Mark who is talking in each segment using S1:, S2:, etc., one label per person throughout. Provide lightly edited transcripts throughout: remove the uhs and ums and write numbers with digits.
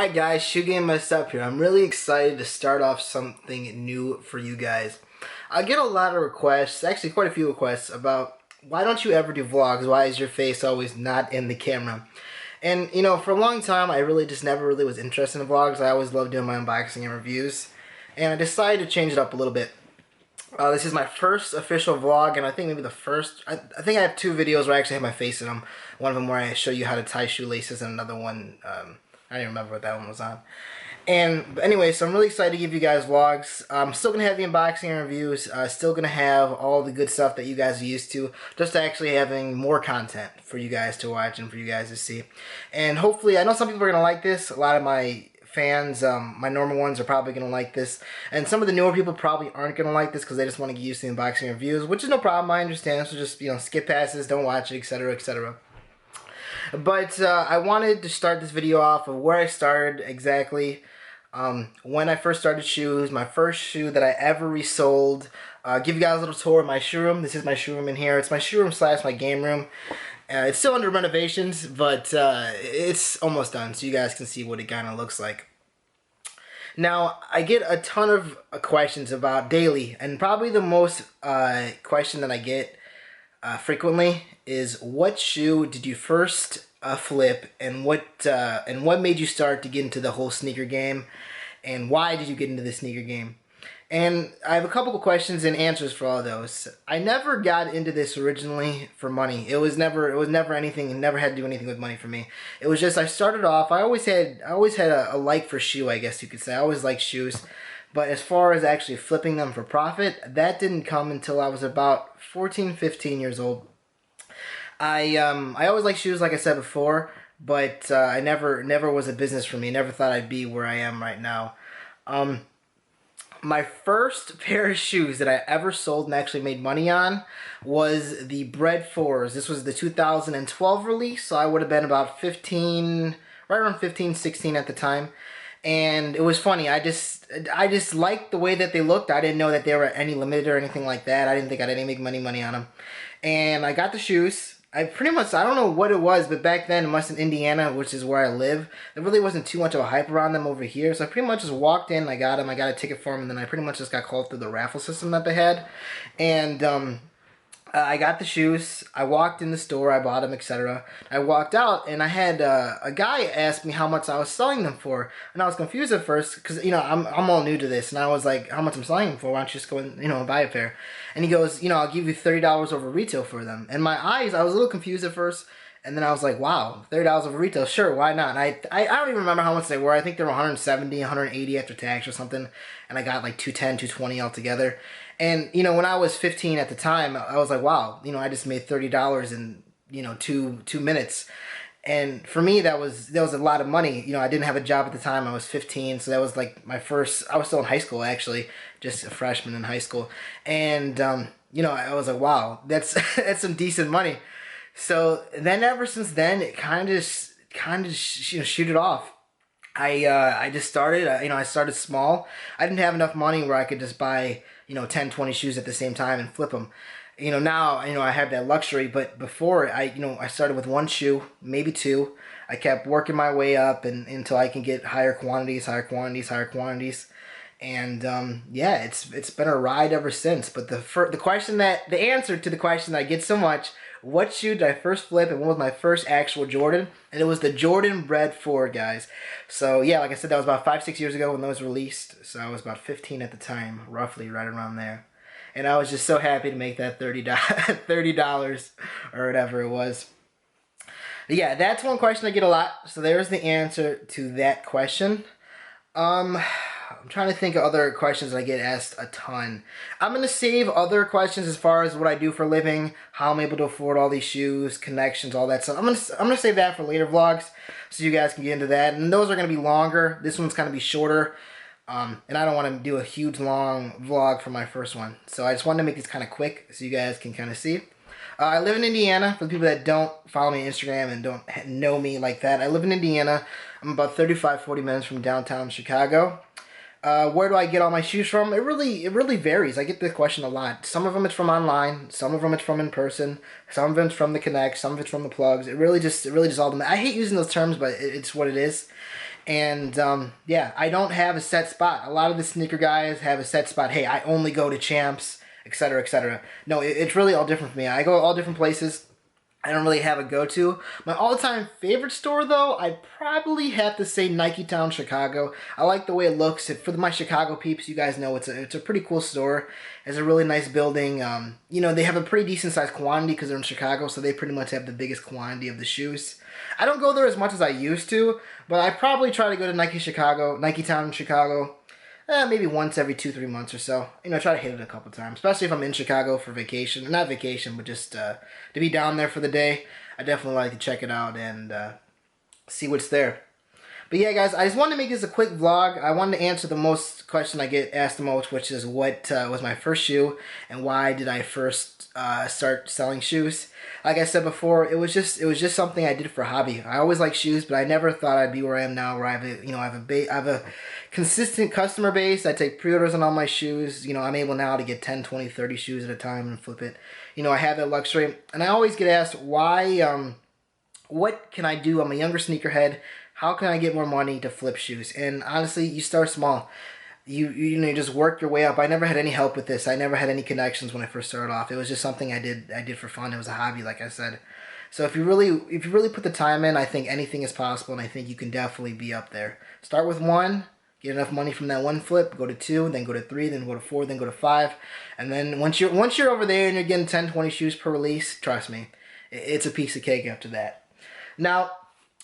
S1: Alright guys, Shoe Game messed up here. I'm really excited to start off something new for you guys. I get a lot of requests, actually quite a few requests, about why don't you ever do vlogs? Why is your face always not in the camera? And you know, for a long time I really just never really was interested in vlogs. I always loved doing my unboxing and reviews. And I decided to change it up a little bit. This is my first official vlog, and I think maybe the first, I think I have two videos where I actually have my face in them. One of them where I show you how to tie shoelaces, and another one, I don't even remember what that one was on. But anyway, so I'm really excited to give you guys vlogs. I'm still going to have the unboxing and reviews, still going to have all the good stuff that you guys are used to, just actually having more content for you guys to watch and for you guys to see. And hopefully, I know some people are going to like this. A lot of my fans, my normal ones, are probably going to like this. And some of the newer people probably aren't going to like this because they just want to get used to the unboxing and reviews, which is no problem, I understand. So just, you know, skip past this, don't watch it, etc., etc. But I wanted to start this video off of where I started exactly. When I first started shoes, my first shoe that I ever resold. Give you guys a little tour of my showroom. This is my showroom in here. It's my showroom / my game room. It's still under renovations, but it's almost done, so you guys can see what it kind of looks like. Now, I get a ton of questions about daily, and probably the most question that I get frequently is, what shoe did you first flip, and what made you start to get into the whole sneaker game, and why did you get into the sneaker game? And I have a couple of questions and answers for all those. I never got into this originally for money. It was never anything, and never had to do anything with money for me. It was just, I started off, I always had a like for shoe, I guess you could say. I always liked shoes. But as far as actually flipping them for profit, that didn't come until I was about 14, 15 years old. I always liked shoes, like I said before, but I never was a business for me. Never thought I'd be where I am right now. My first pair of shoes that I ever sold and actually made money on was the Bred 4s. This was the 2012 release, so I would have been about 15, right around 15, 16 at the time. And it was funny, I just liked the way that they looked. I didn't know that they were any limited or anything like that. I didn't think I'd make money on them. And I got the shoes. I don't know what it was, but back then, it must in Indiana, which is where I live, there really wasn't too much of a hype around them over here. So I pretty much just walked in, I got them, I got a ticket for them, and then I pretty much just got called through the raffle system that they had. And I got the shoes, I walked in the store, I bought them, etc. I walked out, and I had a guy ask me how much I was selling them for. And I was confused at first, because, you know, I'm all new to this, and I was like, how much I'm selling them for? Why don't you just go and, you know, buy a pair? And he goes, you know, I'll give you $30 over retail for them. And my eyes, I was a little confused at first, and then I was like, wow, $30 over retail, sure, why not? And I don't even remember how much they were. I think they were 170, 180 after tax or something, and I got like 210, 220 altogether. And, you know, when I was 15 at the time, I was like, wow, you know, I just made $30 in, you know, two minutes. And for me, that was a lot of money. You know, I didn't have a job at the time. I was 15, so that was like my first, I was still in high school, actually, just a freshman in high school. And, you know, I was like, wow, that's some decent money. So then ever since then, it kind of you know, shoot it off. I just started, you know, I started small. I didn't have enough money where I could just buy, you know, 10, 20 shoes at the same time and flip them. You know, now, you know, I have that luxury, but before, you know, I started with one shoe, maybe two. I kept working my way up until I can get higher quantities. And, yeah, it's been a ride ever since. But the answer to the question that I get so much, what shoe did I first flip and what was my first actual Jordan? And it was the Jordan Bred 4, guys. So, yeah, like I said, that was about 5-6 years ago when those released. So I was about 15 at the time, roughly, right around there. And I was just so happy to make that $30 or whatever it was. But yeah, that's one question I get a lot. So there's the answer to that question. I'm trying to think of other questions that I get asked a ton. I'm going to save other questions as far as what I do for a living, how I'm able to afford all these shoes, connections, all that stuff. I'm going to save that for later vlogs so you guys can get into that. And those are going to be longer. This one's going to be shorter. And I don't want to do a huge long vlog for my first one. So I just wanted to make this kind of quick so you guys can kind of see. I live in Indiana. For the people that don't follow me on Instagram and don't know me like that, I live in Indiana. I'm about 35-40 minutes from downtown Chicago. Where do I get all my shoes from? It really varies. I get this question a lot. Some of them it's from online, some of them it's from in person, some of them it's from the Connect, some of it's from the plugs. It really just all them. I hate using those terms, but it's what it is. And yeah, I don't have a set spot. A lot of the sneaker guys have a set spot. Hey, I only go to Champs, etc., etc. No, it's really all different for me. I go all different places. I don't really have a go-to. My all-time favorite store, though, I'd probably have to say Nike Town, Chicago. I like the way it looks. For my Chicago peeps, you guys know it's a pretty cool store. It's a really nice building. You know, they have a pretty decent-sized quantity because they're in Chicago, so they pretty much have the biggest quantity of the shoes. I don't go there as much as I used to, but I probably try to go to Nike Town, Chicago, maybe once every 2-3 months or so. You know, try to hit it a couple times, especially if I'm in Chicago for vacation. Not vacation, but just to be down there for the day. I definitely like to check it out and see what's there. But yeah, guys, I just wanted to make this a quick vlog. I wanted to answer the most question I get asked the most, which is what was my first shoe and why did I first start selling shoes. Like I said before, it was just something I did for a hobby. I always liked shoes, but I never thought I'd be where I am now, where I have a consistent customer base. I take pre-orders on all my shoes. You know, I'm able now to get 10, 20, 30 shoes at a time and flip it. You know, I have that luxury, and I always get asked why. What can I do? I'm a younger sneakerhead. How can I get more money to flip shoes? And honestly, you start small. You know, you just work your way up. I never had any help with this. I never had any connections when I first started off. It was just something I did for fun. It was a hobby, like I said. So if you really put the time in, I think anything is possible, and I think you can definitely be up there. Start with one, get enough money from that one flip, go to 2, then go to 3, then go to 4, then go to 5, and then once you're over there and you're getting 10, 20 shoes per release, trust me, it's a piece of cake after that. Now,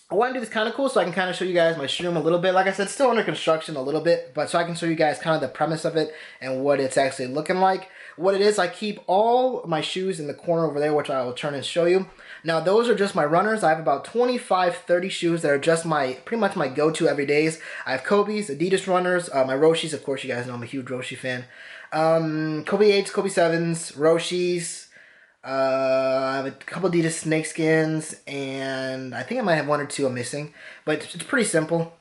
S1: I want to do this kind of cool so I can kind of show you guys my showroom a little bit. Like I said, still under construction a little bit, but so I can show you guys kind of the premise of it and what it's actually looking like. What it is, I keep all my shoes in the corner over there, which I will turn and show you. Now, those are just my runners. I have about 25, 30 shoes that are just pretty much my go-to every days. I have Kobe's, Adidas runners, my Roshis. Of course, you guys know I'm a huge Roshi fan. Kobe 8s, Kobe 7s, Roshis. I have a couple Adidas snakeskins, and I think I might have 1 or 2 I'm missing, but it's pretty simple.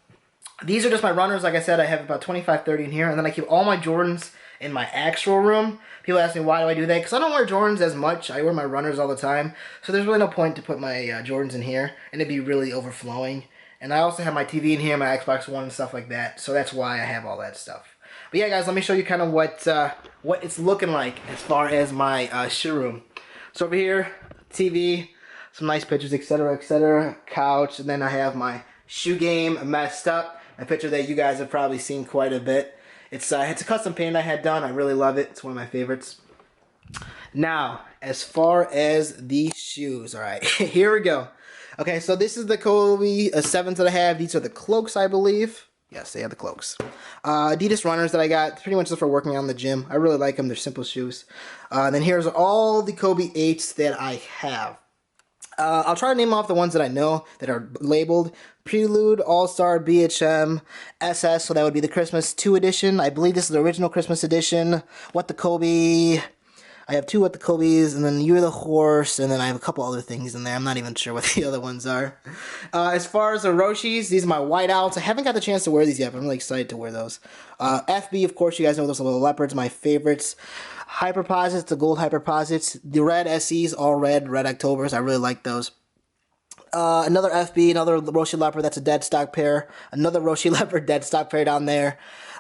S1: These are just my runners. Like I said, I have about 25, 30 in here, and then I keep all my Jordans in my actual room. People ask me, why do I do that? Because I don't wear Jordans as much. I wear my runners all the time, so there's really no point to put my Jordans in here, and it'd be really overflowing. And I also have my TV in here, my Xbox One and stuff like that, so that's why I have all that stuff. But yeah, guys, let me show you kind of what it's looking like as far as my showroom. So over here, TV, some nice pictures, etc., etc., couch, and then I have my shoe game messed up. A picture that you guys have probably seen quite a bit. It's a custom paint I had done. I really love it. It's one of my favorites. Now, as far as these shoes, all right, here we go. Okay, so this is the Kobe 7s that I have. These are the cloaks, I believe. Yes, they have the cloaks. Adidas runners that I got, pretty much just for working out in the gym. I really like them. They're simple shoes. Then here's all the Kobe 8s that I have. I'll try to name off the ones that I know that are labeled. Prelude, All-Star, BHM, SS, so that would be the Christmas 2 edition. I believe this is the original Christmas edition. What the Kobe... I have 2 What the Kobe's, and then You're the Horse, and then I have a couple other things in there. I'm not even sure what the other ones are. As far as the Roshis, these are my whiteouts. I haven't got the chance to wear these yet, but I'm really excited to wear those. FB, of course, you guys know those little leopards, my favorites. Hyperposits, the gold Hyperposits. The red SEs, all red Octobers. I really like those. Another FB, another Roshi Leopard, that's a dead stock pair. Another Roshi Leopard dead stock pair down there.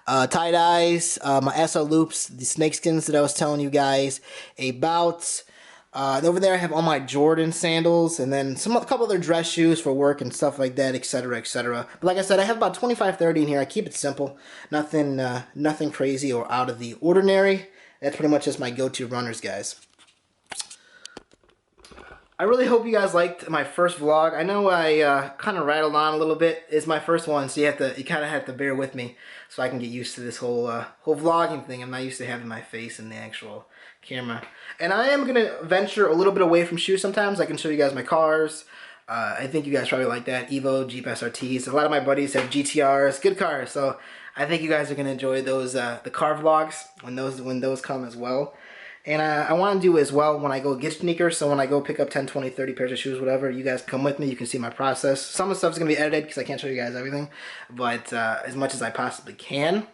S1: Tie-dyes, my SR loops, the snakeskins that I was telling you guys about. Over there I have all my Jordan sandals, and then a couple other dress shoes for work and stuff like that, etc., etc. But like I said, I have about 25, 30 in here. I keep it simple. Nothing crazy or out of the ordinary. That's pretty much just my go-to runners, guys. I really hope you guys liked my first vlog. I know I kind of rattled on a little bit. It's my first one, so you kind of have to bear with me so I can get used to this whole vlogging thing. I'm not used to having my face in the actual camera. And I am going to venture a little bit away from shoes sometimes. I can show you guys my cars. I think you guys probably like that. Evo, Jeep SRTs. A lot of my buddies have GTRs. Good cars. So I think you guys are going to enjoy those the car vlogs when those come as well. And I want to do as well when I go get sneakers, so when I go pick up 10, 20, 30 pairs of shoes, whatever, you guys come with me, you can see my process. Some of the stuff is going to be edited because I can't show you guys everything, but as much as I possibly can.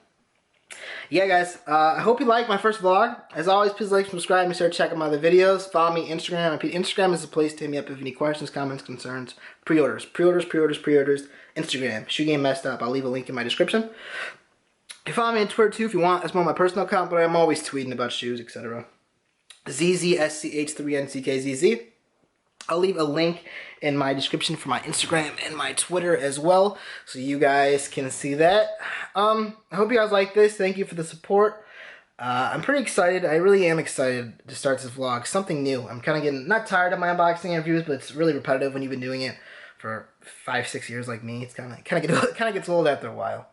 S1: Yeah, guys, I hope you liked my first vlog. As always, please like, subscribe, and start checking my other videos. Follow me Instagram. Instagram is the place to hit me up if you have any questions, comments, concerns, pre-orders. Instagram. Shoe game messed up. I'll leave a link in my description. You follow me on Twitter too if you want. That's more my personal account, but I'm always tweeting about shoes, etc. ZZSCH3NCKZZ. I'll leave a link in my description for my Instagram and my Twitter as well, so you guys can see that. I hope you guys like this. Thank you for the support. I'm pretty excited. I really am excited to start this vlog. Something new. I'm kind of getting, not tired of my unboxing and reviews, but it's really repetitive when you've been doing it for 5-6 years like me. It's kind of gets old after a while.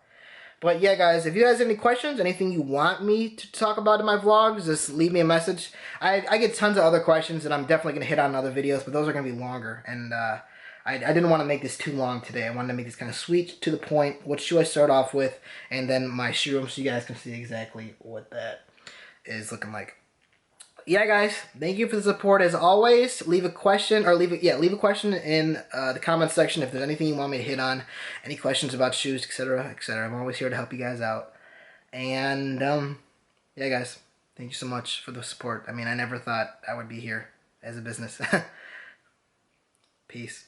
S1: But yeah, guys, if you guys have any questions, anything you want me to talk about in my vlogs, just leave me a message. I get tons of other questions that I'm definitely going to hit on in other videos, but those are going to be longer. And I didn't want to make this too long today. I wanted to make this kind of sweet, to the point. What shoe I start off with, and then my showroom, so you guys can see exactly what that is looking like. Yeah, guys, thank you for the support as always. Leave a question, or leave a question in the comment section if there's anything you want me to hit on, any questions about shoes, etc., etc. I'm always here to help you guys out. And yeah, guys, thank you so much for the support. I mean, I never thought I would be here as a business. Peace.